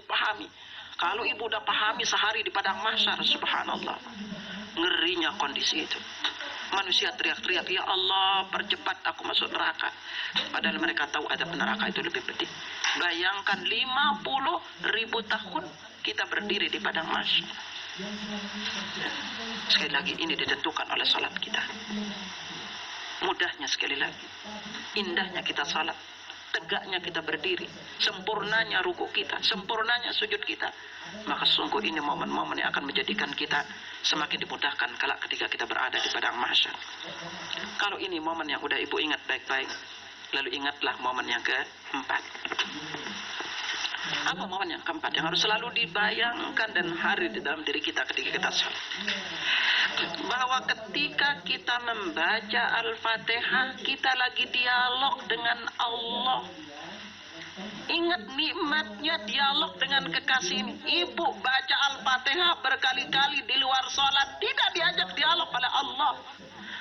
pahami. Kalau ibu udah pahami sehari di padang mahsyar, subhanallah, ngerinya kondisi itu. Manusia teriak-teriak, ya Allah percepat aku masuk neraka. Padahal mereka tahu ada neraka itu lebih pedih. Bayangkan 50.000 tahun kita berdiri di padang mahsyar. Sekali lagi ini ditentukan oleh salat kita. Mudahnya sekali lagi, indahnya kita salat, tegaknya kita berdiri, sempurnanya ruku kita, sempurnanya sujud kita. Maka sungguh ini momen-momen yang akan menjadikan kita semakin dimudahkan kelak ketika kita berada di padang mahsyar. Kalau ini momen yang udah ibu ingat baik-baik, lalu ingatlah momen yang keempat. Apa momen yang keempat yang harus selalu dibayangkan dan hadir di dalam diri kita ketika kita salat? Bahwa ketika kita membaca Al-Fatihah, kita lagi dialog dengan Allah. Ingat nikmatnya dialog dengan kekasih ini. Ibu baca Al-Fatihah berkali-kali di luar sholat, tidak diajak dialog oleh Allah.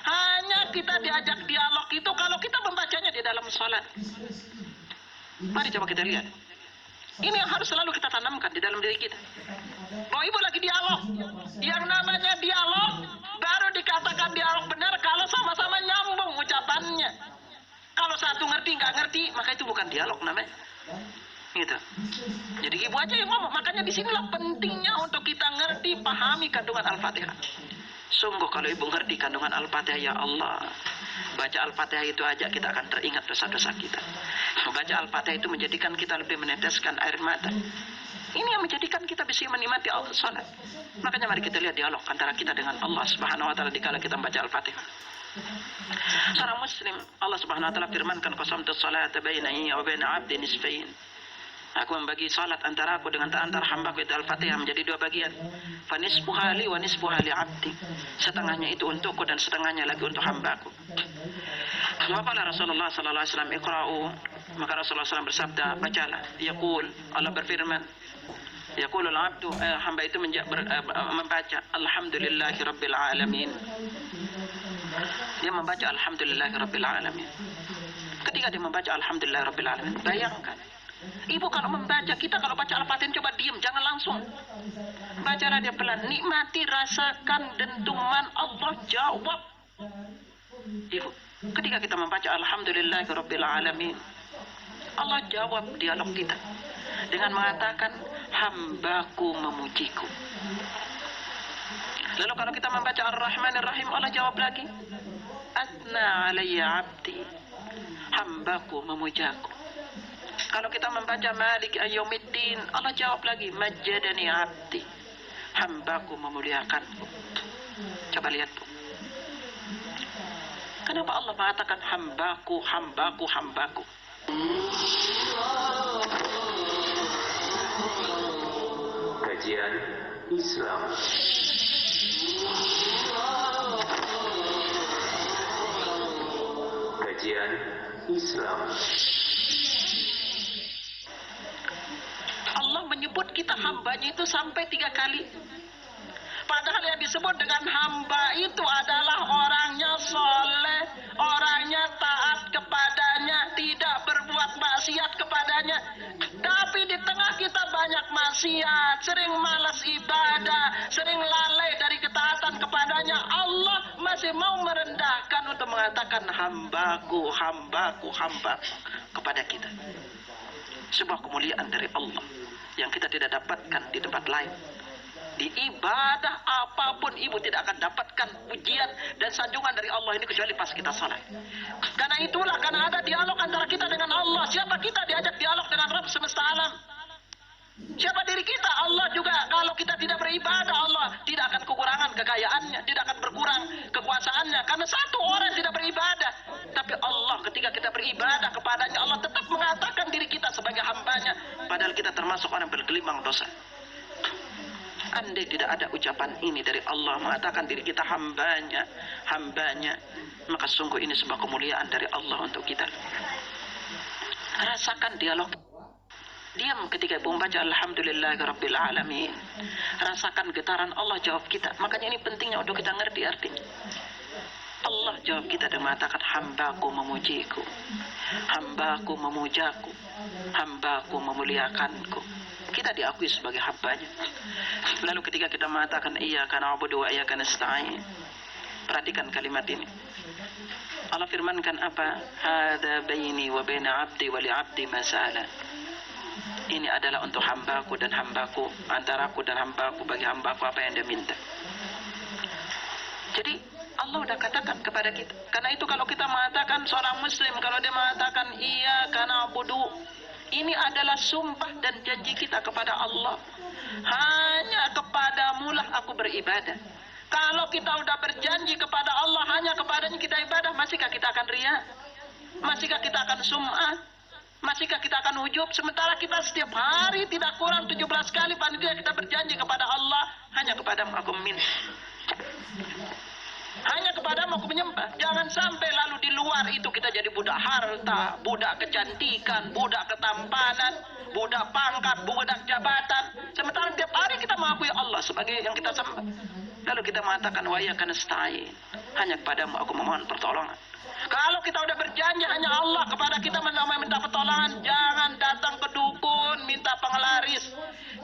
Hanya kita diajak dialog itu kalau kita membacanya di dalam sholat. Mari coba kita lihat. Ini yang harus selalu kita tanamkan di dalam diri kita. Bahwa ibu lagi dialog. Yang namanya dialog baru dikatakan dialog benar kalau sama-sama nyambung ucapannya. Kalau satu ngerti nggak ngerti, maka itu bukan dialog namanya. Gitu. Jadi ibu aja yang ngomong. Makanya disinilah pentingnya untuk kita ngerti, pahami kandungan Al-Fatihah. Sungguh kalau ibu ngerti kandungan Al-Fatihah, ya Allah, baca Al-Fatihah itu aja kita akan teringat dosa-dosa kita. Baca Al-Fatihah itu menjadikan kita lebih meneteskan air mata. Ini yang menjadikan kita bisa menikmati salat. Makanya mari kita lihat dialog antara kita dengan Allah Subhanahu wa taala dikala kita membaca Al-Fatihah. Seorang muslim, Allah Subhanahu wa taala firmankan, qasamtu sholata bainai wa baina 'abdi nisfain. Aku membagi salat antara aku dengan antara hamba-Ku, itu Al-Fatihah, menjadi dua bagian. Fa nisfuha li wa nisfuha li 'abdi. Setengahnya itu untukku dan setengahnya lagi untuk hamba-Ku. Wa qala Rasulullah sallallahu alaihi wasallam, iqra'u. Maka Rasulullah SAW bersabda, bacalah. Yaqul, Allah berfirman, yaqulul 'abdu, hamba itu membaca alhamdulillahi rabbil alamin. Dia membaca alhamdulillahi rabbil alamin. Ketika dia membaca alhamdulillahi rabbil alamin, bayangkan, ibu kalau membaca, kita kalau baca Al-Fatihah coba diam, jangan langsung. Bacalah dia pelan, nikmati, rasakan dentuman Allah jawab. Ibu, ketika kita membaca alhamdulillahi rabbil alamin, Allah jawab dialog kita dengan mengatakan, hamba-Ku memujiku. Lalu kalau kita membaca Ar-Rahmanir Rahim, Allah jawab lagi, Athna alayya abdi, hamba-Ku memujaku. Kalau kita membaca Malik Ayyumiddin, Allah jawab lagi, Majjadani abdi, hamba-Ku memuliakanku. Coba lihat, Bu. Kenapa Allah mengatakan hamba-Ku, hamba-Ku, hamba-Ku? Kajian Islam. Kajian Islam. Allah menyebut kita hambanya itu sampai 3 kali. Padahal yang disebut dengan hamba itu adalah orangnya soleh, orangnya taat kepadanya, tidak berbuat maksiat kepadanya. Tapi di tengah kita banyak maksiat, sering malas ibadah, sering lalai dari ketaatan kepadanya, Allah masih mau merendahkan untuk mengatakan hamba-Ku, hamba-Ku, hamba-Ku kepada kita. Sebuah kemuliaan dari Allah yang kita tidak dapatkan di tempat lain. Di ibadah apapun ibu tidak akan dapatkan pujian dan sanjungan dari Allah ini kecuali pas kita salat. Karena itulah, karena ada dialog antara kita dengan Allah. Siapa kita diajak dialog dengan Rabb semesta alam? Siapa diri kita? Allah juga. Kalau kita tidak beribadah, Allah tidak akan kekurangan kekayaannya, tidak akan berkurang kekuasaannya. Karena satu orang tidak beribadah. Tapi Allah ketika kita beribadah kepadanya, Allah tetap mengatakan diri kita sebagai hambanya. Padahal kita termasuk orang bergelimang dosa. Andai tidak ada ucapan ini dari Allah mengatakan diri kita hambanya, hambanya, maka sungguh ini sebuah kemuliaan dari Allah untuk kita. Rasakan dialog. Diam ketika ibu membaca alhamdulillahirabbil alamin. Rasakan getaran Allah jawab kita. Makanya ini pentingnya untuk kita ngerti artinya. Allah jawab kita dan mengatakan hamba-Ku memujiku, hamba-Ku memujaku, hamba-Ku memuliakanku. kita diakui sebagai hambanya. Lalu ketika kita mengatakan iyyaka na'budu wa iyyaka nasta'in, perhatikan kalimat ini. Allah firmankan apa? Hada baini wa baina 'abdi wa li 'abdi ma sa'ala. Ini adalah untuk hambaku dan hambaku, antaraku dan hambaku, bagi hambaku apa yang dia minta. Jadi Allah udah katakan kepada kita. Karena itu kalau kita mengatakan seorang muslim, kalau dia mengatakan iyyaka na'budu, ini adalah sumpah dan janji kita kepada Allah. Hanya kepadamu lah aku beribadah. Kalau kita udah berjanji kepada Allah, hanya kepadanya kita ibadah, masihkah kita akan riya? Masihkah kita akan sum'ah? Masihkah kita akan ujub? Sementara kita setiap hari tidak kurang 17 kali panitia kita berjanji kepada Allah, hanya kepadamu aku meminta. Hanya kepadamu aku menyembah. Jangan sampai lalu di luar itu kita jadi budak harta, budak kecantikan, budak ketampanan, budak pangkat, budak jabatan. Sementara tiap hari kita mengakui Allah sebagai yang kita sembah. Lalu kita mengatakan wa iyyaka nasta'in, hanya kepadamu aku memohon pertolongan. Kalau kita udah berjanji hanya Allah kepada kita minta pertolongan, jangan datang ke dukun minta penglaris.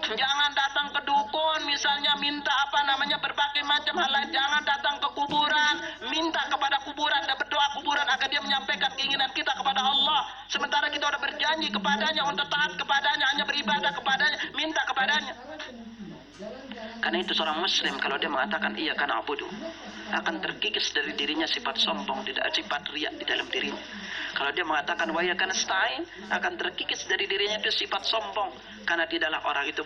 Jangan datang ke dukun misalnya minta berbagai macam hal lain. Jangan datang ke kuburan, minta kepada kuburan dan berdoa kuburan agar dia menyampaikan keinginan kita kepada Allah. Sementara kita sudah berjanji kepadanya untuk taat kepadanya, hanya beribadah kepadanya, minta kepadanya. Karena itu seorang muslim kalau dia mengatakan iyyaka na'budu, akan terkikis dari dirinya sifat sombong, tidak sifat riya di dalam dirinya. Kalau dia mengatakan wa iyyaka nasta'in, akan terkikis dari dirinya itu sifat sombong, karena tidaklah orang itu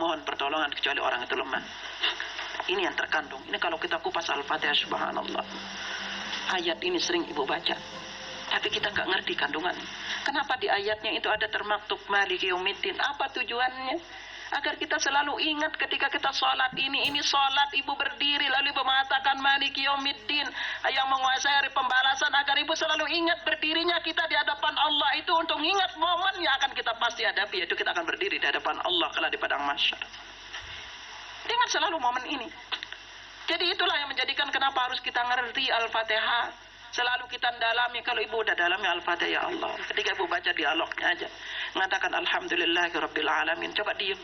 mohon pertolongan kecuali orang itu lemah. Ini yang terkandung. Ini kalau kita kupas Al-Fatihah, subhanallah. Ayat ini sering ibu baca, tapi kita nggak ngerti kandungan. Kenapa di ayatnya itu ada termaktub Maliki Yaumiddin? Apa tujuannya? Agar kita selalu ingat ketika kita sholat ini sholat ibu berdiri lalu ibu mengatakan Maliki Yaumiddin, yang menguasai hari pembalasan, agar ibu selalu ingat berdirinya kita di hadapan Allah itu untuk ingat momen yang akan kita pasti hadapi, yaitu kita akan berdiri di hadapan Allah kala di padang mahsyar. Ingat selalu momen ini. Jadi itulah yang menjadikan kenapa harus kita ngerti Al-Fatihah. Selalu kita dalami. Kalau ibu udah dalami Al-Fatihah, ya Allah, ketika ibu baca dialognya aja mengatakan Alhamdulillahirabbil alamin, coba diem,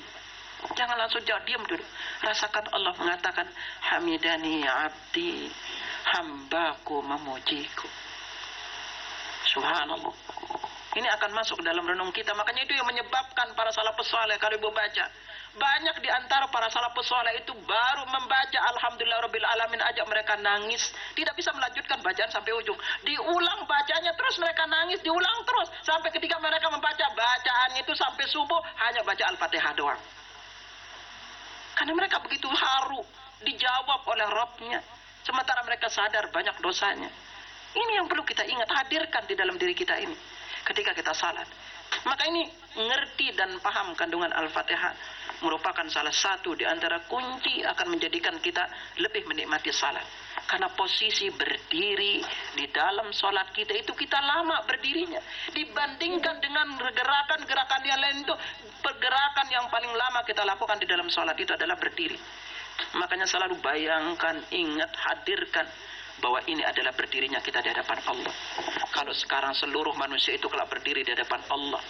jangan langsung jawab, diem dulu, rasakan Allah mengatakan hamidani abdi, hambaku memujiku. Subhanallah. Ini akan masuk dalam renung kita. Makanya itu yang menyebabkan para salafus saleh kalau ibu baca, banyak di antara para salafus saleh itu baru membaca Alhamdulillahirabbil alamin aja mereka nangis, tidak bisa melanjutkan bacaan sampai ujung. Diulang bacanya terus mereka nangis, diulang terus sampai ketika mereka membaca bacaan itu sampai subuh hanya baca Al-Fatihah doang. Karena mereka begitu haru dijawab oleh Rabbnya, sementara mereka sadar banyak dosanya. Ini yang perlu kita ingat, hadirkan di dalam diri kita ini ketika kita salat. Maka ini ngerti dan paham kandungan Al-Fatihah merupakan salah satu di antara kunci akan menjadikan kita lebih menikmati salat. Karena posisi berdiri di dalam salat kita itu kita lama berdirinya dibandingkan dengan gerakan-gerakan yang lain. Itu pergerakan yang paling lama kita lakukan di dalam salat itu adalah berdiri. Makanya selalu bayangkan, ingat, hadirkan bahwa ini adalah berdirinya kita di hadapan Allah. Kalau sekarang seluruh manusia itu kalau berdiri di hadapan Allah,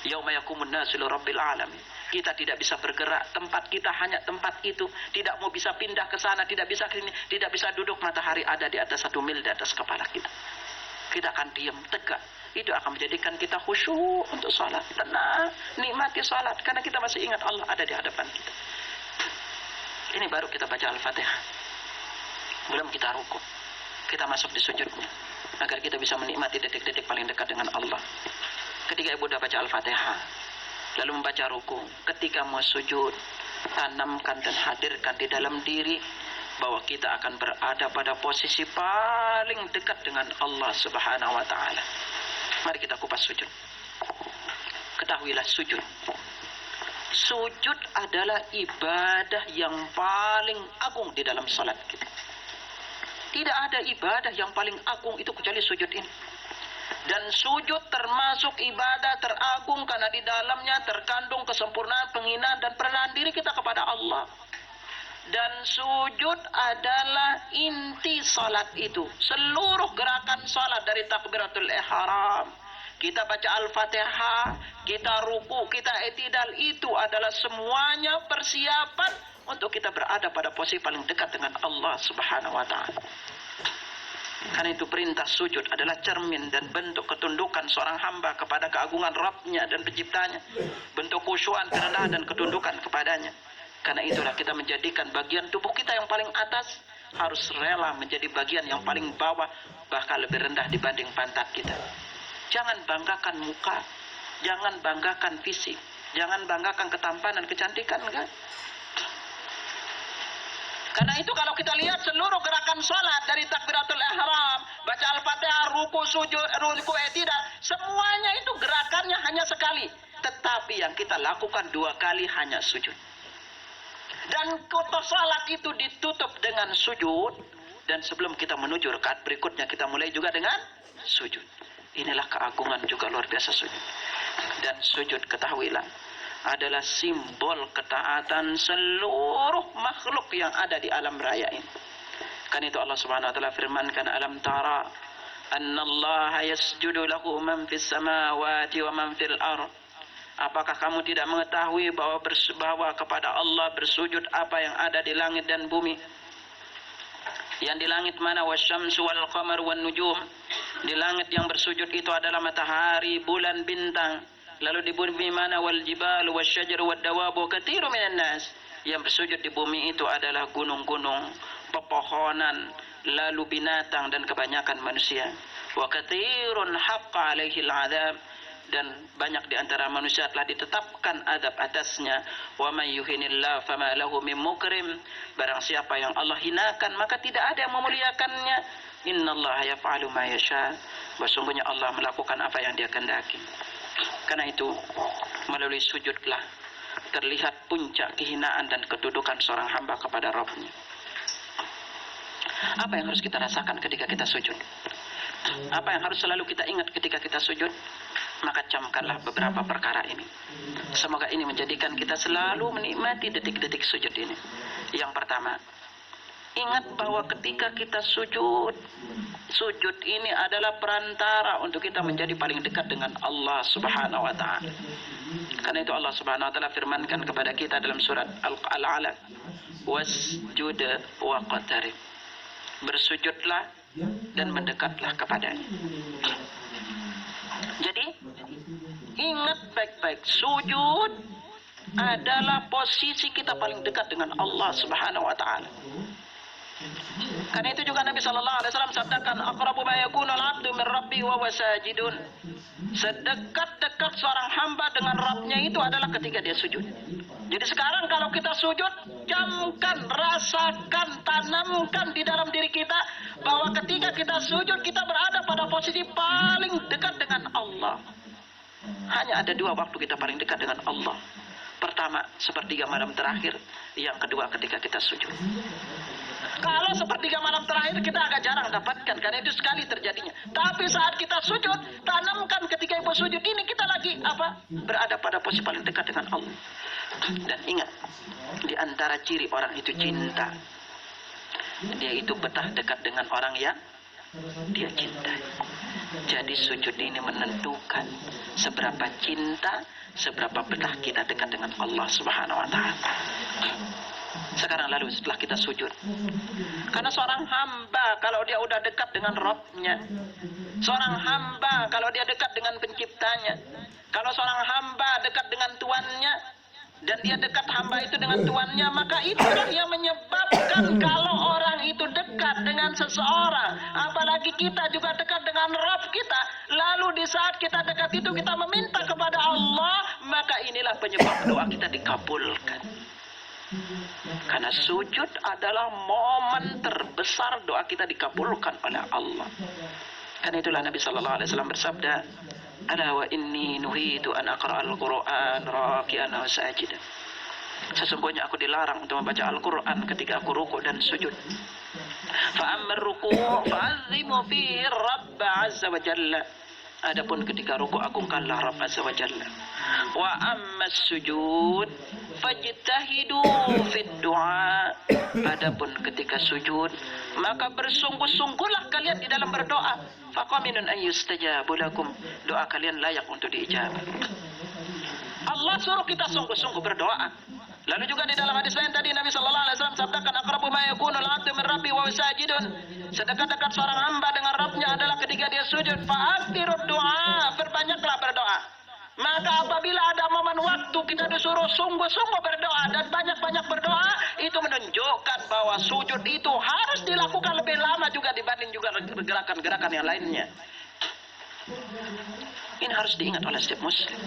yauma yaqumun nasu lirabbil alamin, kita tidak bisa bergerak, tempat kita hanya tempat itu, tidak mau bisa pindah ke sana, tidak bisa ke sini, tidak bisa duduk, matahari ada di atas 1 mil di atas kepala kita. Kita akan diam tegak. Itu akan menjadikan kita khusyuk untuk salat, tenang, nikmati salat karena kita masih ingat Allah ada di hadapan kita. Ini baru kita baca Al-Fatihah, belum kita rukuk, kita masuk di sujudnya agar kita bisa menikmati detik-detik paling dekat dengan Allah. Ketika ibu sudah baca Al-Fatihah lalu membaca ruku, ketika mau sujud, tanamkan dan hadirkan di dalam diri bahwa kita akan berada pada posisi paling dekat dengan Allah Subhanahu wa taala. Mari kita kupas sujud. Ketahuilah sujud adalah ibadah yang paling agung di dalam salat kita. Tidak ada ibadah yang paling agung itu kecuali sujud ini. Dan sujud termasuk ibadah teragung karena di dalamnya terkandung kesempurnaan, penghinaan dan perendahan diri kita kepada Allah. Dan sujud adalah inti salat itu. Seluruh gerakan salat dari takbiratul ihram kita baca Al-Fatihah, kita ruku, kita i'tidal, itu adalah semuanya persiapan untuk kita berada pada posisi paling dekat dengan Allah Subhanahu wa taala. Karena itu perintah sujud adalah cermin dan bentuk ketundukan seorang hamba kepada keagungan Rabb-Nya dan Penciptanya. Bentuk khusyuan, kerendahan dan ketundukan kepadanya. Karena itulah kita menjadikan bagian tubuh kita yang paling atas harus rela menjadi bagian yang paling bawah, bahkan lebih rendah dibanding pantat kita. Jangan banggakan muka, jangan banggakan fisik, jangan banggakan ketampanan, kecantikan, enggak. Karena itu kalau kita lihat seluruh gerakan sholat dari takbiratul ihram, baca Al-Fatihah, ruku, sujud, ruku, i'tidal, semuanya itu gerakannya hanya sekali. Tetapi yang kita lakukan 2 kali hanya sujud. Dan kotor sholat itu ditutup dengan sujud. Dan sebelum kita menuju rakaat berikutnya, kita mulai juga dengan sujud. Inilah keagungan juga luar biasa sujud. Dan sujud, ketahuilah, adalah simbol ketaatan seluruh makhluk yang ada di alam raya ini. Kan itu Allah Subhanahu wa taala firmankan, alam tara annallaha yasjudu lahu man fis samawati wa man fil ard. Apakah kamu tidak mengetahui bahwa kepada Allah bersujud apa yang ada di langit dan bumi? Yang di langit mana? Wasyamsu wal qamar wan nujum. Di langit yang bersujud itu adalah matahari, bulan, bintang. Lalu di bumi mana? Wal jibalu wasyajaru wad dawabu katsirun minan nas. Yang bersujud di bumi itu adalah gunung-gunung, pepohonan, lalu binatang dan kebanyakan manusia. Wa katsirun haqqa alaihil adzab, dan banyak di antara manusia telah ditetapkan adab atasnya. Wa may yuhinillahu fama lahu min mukrim. Barang siapa yang Allah hinakan, maka tidak ada yang memuliakannya. Innallaha yaf'alu ma yasha. Sesungguhnya Allah melakukan apa yang Dia kehendaki. Karena itu melalui sujudlah terlihat puncak kehinaan dan kedudukan seorang hamba kepada Rabb-Nya. Apa yang harus kita rasakan ketika kita sujud? Apa yang harus selalu kita ingat ketika kita sujud? Maka camkanlah beberapa perkara ini. Semoga ini menjadikan kita selalu menikmati detik-detik sujud ini. Yang pertama, ingat bahwa ketika kita sujud, sujud ini adalah perantara untuk kita menjadi paling dekat dengan Allah Subhanahu wa taala. Karena itu Allah Subhanahu wa taala firmankan kepada kita dalam surat Al-Alaq, wasjud waqtarib. Bersujudlah dan mendekatlah kepadanya. Jadi ingat baik-baik, sujud adalah posisi kita paling dekat dengan Allah Subhanahu wa taala. Karena itu juga Nabi sallallahu alaihi wasallam sabdakan, aqrabu ma yakunu al-'abdu min rabbi wa huwa sajidun. Sedekat-dekat seorang hamba dengan Rabb-nya itu adalah ketika dia sujud. Jadi sekarang kalau kita sujud, camkan, rasakan, tanamkan di dalam diri kita bahwa ketika kita sujud, kita berada pada posisi paling dekat dengan Allah. Hanya ada 2 waktu kita paling dekat dengan Allah. Pertama, sepertiga malam terakhir. Yang kedua, ketika kita sujud. Kalau sepertiga malam terakhir kita agak jarang dapatkan, karena itu sekali terjadinya. Tapi saat kita sujud, tanamkan ketika ibu sujud ini kita lagi berada pada posisi paling dekat dengan Allah. Dan ingat, di antara ciri orang itu cinta, dia itu betah dekat dengan orang yang dia cintai. Jadi sujud ini menentukan seberapa cinta, seberapa betah kita dekat dengan Allah Subhanahu wa taala. Sekarang lalu setelah kita sujud, karena seorang hamba kalau dia udah dekat dengan Rabb-nya, seorang hamba kalau dia dekat dengan penciptanya, kalau seorang hamba dekat dengan Tuannya, dan dia dekat hamba itu dengan Tuannya, maka itulah yang menyebabkan kalau orang itu dekat dengan seseorang, apalagi kita juga dekat dengan Rabb kita, lalu di saat kita dekat itu kita meminta kepada Allah, maka inilah penyebab doa kita dikabulkan. Karena sujud adalah momen terbesar doa kita dikabulkan oleh Allah. Karena itulah Nabi sallallahu alaihi wasallam bersabda, "Ala wa inni nuhitu an aqra'al Qur'an raki'an wa sajidan." Sesungguhnya aku dilarang untuk membaca Al-Qur'an ketika aku rukuk dan sujud. Fa ammar ruku' fa'azzimu fi Rabb 'azza wa jalla. Adapun ketika ruku agungkanlah Rabb Azza wa Jalla. Wa ammas sujud fajtahidu fid du'a. Adapun ketika sujud, maka bersungguh-sungguhlah kalian di dalam berdoa. Faqaminun an yustajabu lakum. Doa kalian layak untuk diijabah. Allah suruh kita sungguh-sungguh berdoa. Lalu juga di dalam hadis lain tadi Nabi sallallahu alaihi wasallam sabdakan aqrabu ma yakunu al-'abdu min rabbi wa sajidun. Sedekat-dekat seorang hamba dengan Rabbnya adalah ketika dia sujud. Fa'athirud du'a, perbanyaklah berdoa. Maka apabila ada momen waktu kita disuruh sungguh-sungguh berdoa dan banyak-banyak berdoa, itu menunjukkan bahwa sujud itu harus dilakukan lebih lama juga dibanding juga gerakan-gerakan yang lainnya. Ini harus diingat oleh setiap muslim.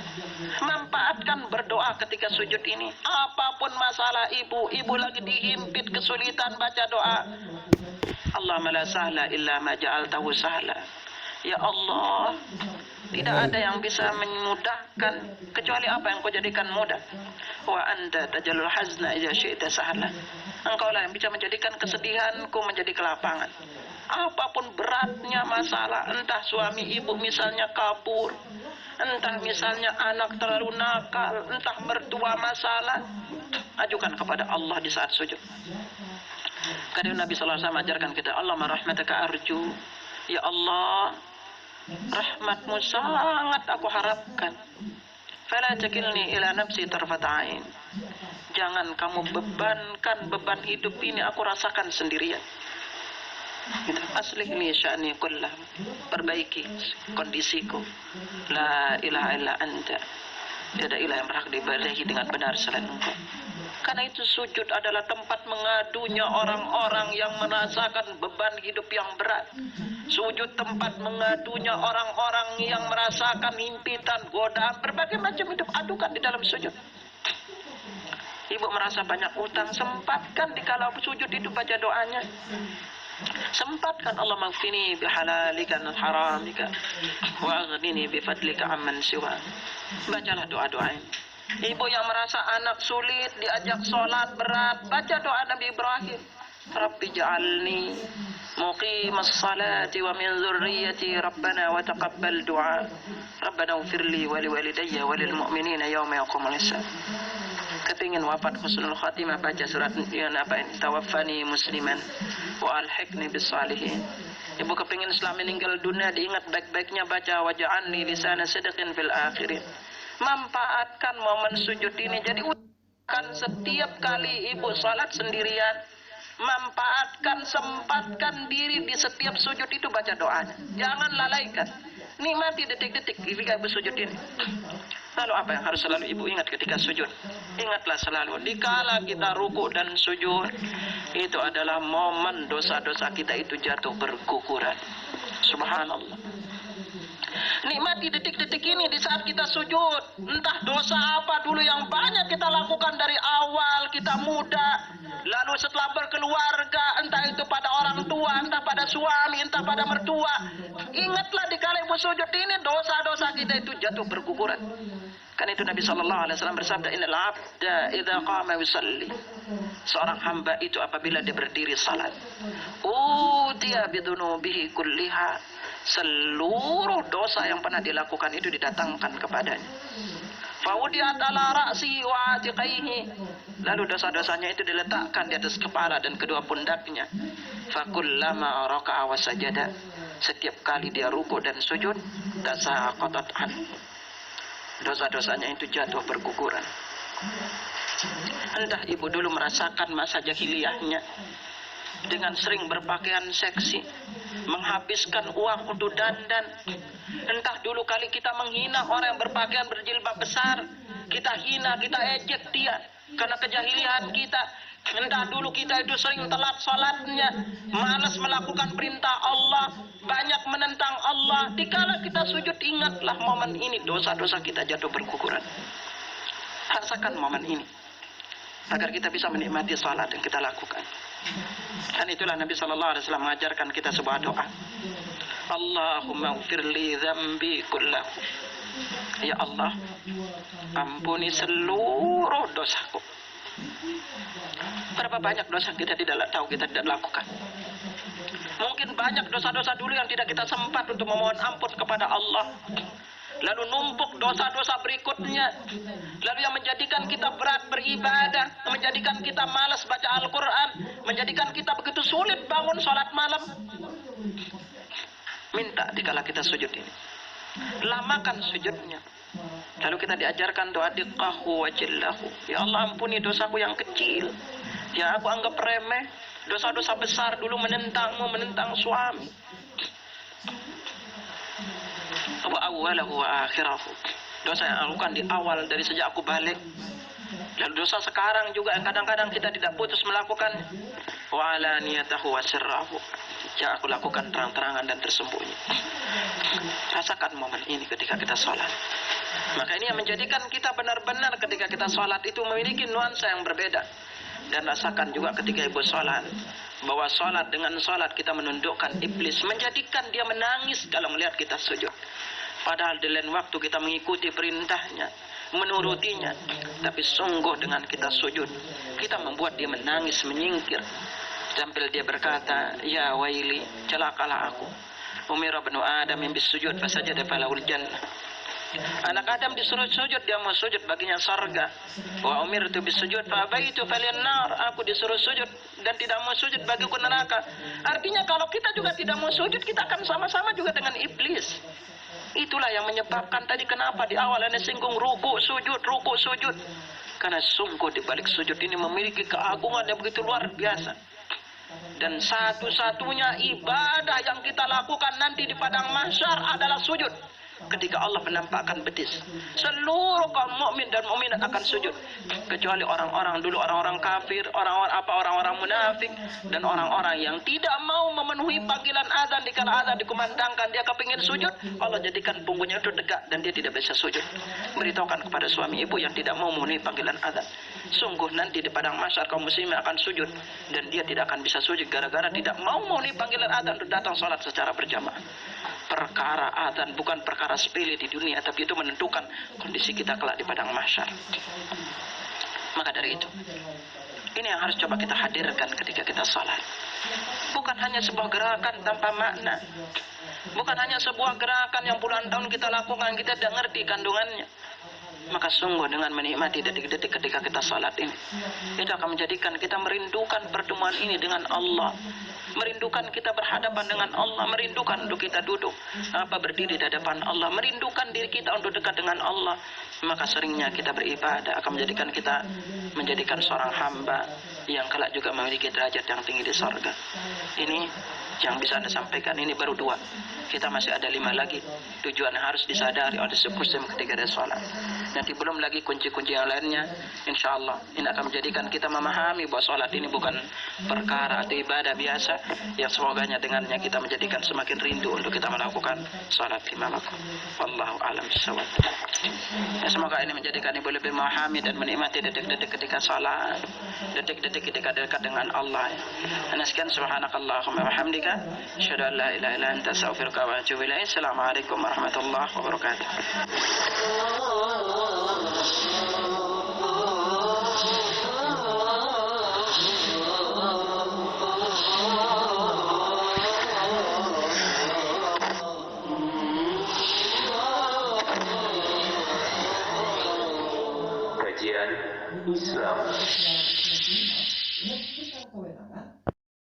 Manfaatkan berdoa ketika sujud ini. Apapun masalah ibu lagi dihimpit kesulitan baca doa. Allahumma la sahla illa ma ja'altahu sahla. Ya Allah, tidak ada yang bisa memudahkan kecuali apa yang kau jadikan mudah. Wa anta tajalul hazna idza syi'ta sahla. Engkau lah yang bisa menjadikan kesedihanku menjadi kelapangan. Apapun beratnya masalah, entah suami ibu misalnya kabur, entah misalnya anak terlalu nakal, entah mertua masalah, ajukan kepada Allah di saat sujud. Karena Nabi sallallahu alaihi wasallam ajarkan kita, Allahumma rahmataka arju. Ya Allah, rahmatmu sangat aku harapkan. Fala takilni ila nafsi tarfat ain. Jangan kamu bebankan beban hidup ini aku rasakan sendirian. Aslih li sya'ni kullah, perbaiki kondisiku. La ilaha illa anta, tiada ilah yang berhak diibadahi dengan benar selain engkau. Karena itu sujud adalah tempat mengadunya orang-orang yang merasakan beban hidup yang berat. Sujud tempat mengadunya orang-orang yang merasakan himpitan, godaan, berbagai macam hidup, adukan di dalam sujud. Ibu merasa banyak utang, sempatkan dikala sujud itu baca doanya. Sempatkan Allah maghfini bihalalika an haramika wa aghnini bifadlika amman siwa. Bacalah doa-doa ini. Ibu yang merasa anak sulit diajak sholat berat, baca doa Nabi Ibrahim. Rabbi ja'alni muqimas salati wa min dzurriyyati rabbana wa taqabbal du'a. Rabbana ighfirli wa liwalidayya wa lil mu'minina yawma yaqumul hisab. Kepingin wafat husnul khatimah, baca surat yang apa ini, tawaffani musliman wa alhiqni bis salihin. Ibu kepingin setelah meninggal dunia diingat baik-baiknya, baca waj'alni lisana sidqin fil akhirin. Manfaatkan momen sujud ini. Jadi ucapkan setiap kali ibu salat sendirian, manfaatkan, sempatkan diri di setiap sujud itu baca doanya. Jangan lalaikan. Nikmati detik-detik ketika ibu sujud ini. Lalu apa yang harus selalu ibu ingat ketika sujud? Ingatlah selalu, dikala kita ruku dan sujud, itu adalah momen dosa-dosa kita itu jatuh berguguran. Subhanallah. Nikmati detik-detik ini di saat kita sujud. Entah dosa apa dulu yang banyak kita lakukan dari awal kita muda, lalu setelah berkeluarga, entah itu pada orang tua, entah pada suami, entah pada mertua. Ingatlah di kala ibu sujud ini, dosa-dosa kita itu jatuh berguguran. Kan itu Nabi sallallahu alaihi wasallam bersabda, innal 'abda idza qama yusalli. Seorang hamba itu apabila dia berdiri salat, utiya bidunubihi kulliha. Seluruh dosa yang pernah dilakukan itu didatangkan kepadanya. Fawudiyat ala ra'si wa atiqaihi. Lalu dosa-dosanya itu diletakkan di atas kepala dan kedua pundaknya. Fakullama raka'a wa sajada. Setiap kali dia ruku dan sujud, tasaqatat an. Dosa-dosanya itu jatuh berguguran. Entah ibu dulu merasakan masa jahiliyahnya dengan sering berpakaian seksi, menghabiskan uang untuk dandan. Entah dulu kali kita menghina orang yang berpakaian berjilbab besar, kita hina, kita ejek dia karena kejahilian kita. Entah dulu kita itu sering telat salatnya, malas melakukan perintah Allah, banyak menentang Allah. Dikala kita sujud, ingatlah momen ini, dosa-dosa kita jatuh berguguran. Rasakan momen ini agar kita bisa menikmati salat yang kita lakukan. Dan itulah Nabi sallallahu alaihi wasallam mengajarkan kita sebuah doa. Allahumma ighfirli dzambi kullahu. Ya Allah, ampuni seluruh dosaku. Berapa banyak dosa kita tidak tahu, kita tidak lakukan. Mungkin banyak dosa-dosa dulu yang tidak kita sempat untuk memohon ampun kepada Allah. Lalu numpuk dosa-dosa berikutnya. Lalu yang menjadikan kita berat beribadah, menjadikan kita malas baca Al-Quran, menjadikan kita begitu sulit bangun sholat malam. Minta dikala kita sujud ini, lamakan sujudnya. Lalu kita diajarkan doa diqqahu wa jillahu. Ya Allah, ampuni dosaku yang kecil, yang aku anggap remeh. Dosa-dosa besar dulu menentangmu, menentang suami. Wa awwalahu wa akhirahu. Dosa yang aku lakukan di awal dari sejak aku balik. Dan dosa sekarang juga yang kadang-kadang kita tidak putus melakukan. Wa alaniyatahu wa sirrahu. Yang aku lakukan terang-terangan dan tersembunyi. Rasakan momen ini ketika kita sholat. Maka ini yang menjadikan kita benar-benar ketika kita sholat itu memiliki nuansa yang berbeda. Dan rasakan juga ketika ibu sholat, bahwa sholat dengan sholat kita menundukkan iblis, menjadikan dia menangis kalau melihat kita sujud. Padahal di lain waktu kita mengikuti perintahnya, menurutinya, tapi sungguh dengan kita sujud, kita membuat dia menangis, menyingkir. Sambil dia berkata, ya waili, celakalah aku. Umira banu Adam yang bisujud fasajada falahul jannah. Anak Adam disuruh sujud, dia mau sujud, baginya surga. Wa umirtu bisujud fa abaitu falyannar. Aku disuruh sujud dan tidak mau sujud, bagiku neraka. Artinya kalau kita juga tidak mau sujud, kita akan sama-sama juga dengan iblis. Itulah yang menyebabkan tadi kenapa di awal Anda singgung ruku sujud. Karena sungguh di balik sujud ini memiliki keagungan yang begitu luar biasa. Dan satu-satunya ibadah yang kita lakukan nanti di padang mahsyar adalah sujud. Ketika Allah menampakkan betis, seluruh kaum mukmin dan mukminat akan sujud, kecuali orang-orang dulu, orang-orang kafir, orang-orang munafik, dan orang-orang yang tidak mau memenuhi panggilan azan. Dikala azan dikumandangkan, dia kepingin sujud, Allah jadikan punggungnya itu tegak dan dia tidak bisa sujud. Beritahukan kepada suami ibu yang tidak mau memenuhi panggilan azan, sungguh nanti di padang mahsyar kaum muslimin akan sujud dan dia tidak akan bisa sujud gara-gara tidak mau memenuhi panggilan azan untuk datang sholat secara berjamaah. Perkara azan bukan perkara sepele di dunia, tapi itu menentukan kondisi kita kelak di padang mahsyar. Maka dari itu, ini yang harus coba kita hadirkan ketika kita salat. Bukan hanya sebuah gerakan tanpa makna, bukan hanya sebuah gerakan yang puluhan tahun kita lakukan, kita tidak ngerti kandungannya. Maka sungguh dengan menikmati detik-detik ketika kita salat ini, itu akan menjadikan kita merindukan pertemuan ini dengan Allah, merindukan kita berhadapan dengan Allah, merindukan untuk kita duduk berdiri di hadapan Allah, merindukan diri kita untuk dekat dengan Allah. Maka seringnya kita beribadah akan menjadikan kita menjadikan seorang hamba yang kelak juga memiliki derajat yang tinggi di sorga. Ini yang bisa Anda sampaikan, ini baru 2. Kita masih ada 5 lagi tujuan yang harus disadari oleh setiap muslim ketika ada sholat. Nanti belum lagi kunci-kunci yang lainnya. Insya Allah ini akan menjadikan kita memahami bahwa sholat ini bukan perkara atau ibadah biasa, yang semoganya dengannya kita menjadikan semakin rindu untuk kita melakukan sholat 5 waktu. Wallahu a'lam bishawab. Ya, semoga ini menjadikan ibu lebih memahami dan menikmati detik-detik ketika sholat, detik-detik ketika dekat dengan Allah. Dan sekian, subhanakallahumma wa hamdika, asyhadu an la ilaha illa anta, astaghfiruka wa atubu ilaik. Assalamualaikum warahmatullahi wabarakatuh. Kajian Islam.